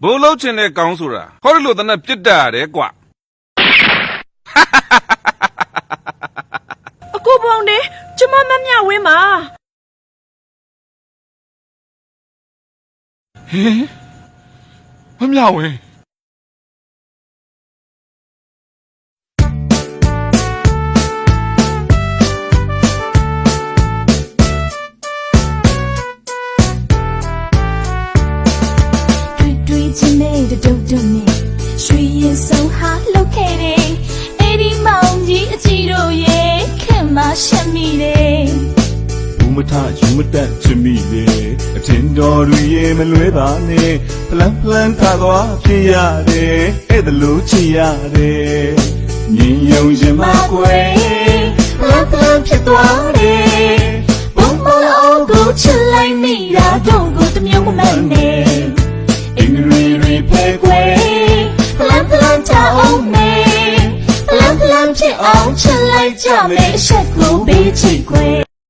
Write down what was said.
ဘိုးလုံးချင်တဲ့ကောင်းဆိုတာဟောဒီလိုတနက်ပြစ်တာရတယ်ကွာအကိုပေါင်းတယ်ကျမမမြဝင်းပါဟင်မမြဝင်းချင်းနဲ့တုတ်တုတ်နဲ့ရွှေရင်ဆုံးဟာလှုပ်ခဲ့တယ်အဲ့ဒီမောင်ကြီးအကြီးတို့ရဲ့ခင်မရှက်မိတယ်ဘူးမထယူမတက်ချင်မိလေအထင်တော်တွေရေမလွဲပါနဲ့ဖလန်ဖလန်ထသွားဖြစ်ရတယ်အဲ့ဒါလို့ချင်ရတယ်မြင်ယုံရင်မကွယ်ဖလန်ဖလန်ဖြစ်သွားတယ်ဘုံမလို့ကိုချစ်လိုက်မိတာတော့ကိုတမျိုးမမှန်နဲ့အင်္ဂရီရီဖဲခွဲဖလန်ဖလန်ချအောင်မေဖလန်ဖလန်ဖြစ်အောင်ချစ်လိုက်ကြမယ်အချက်ကိုပေးချစ်ခွဲ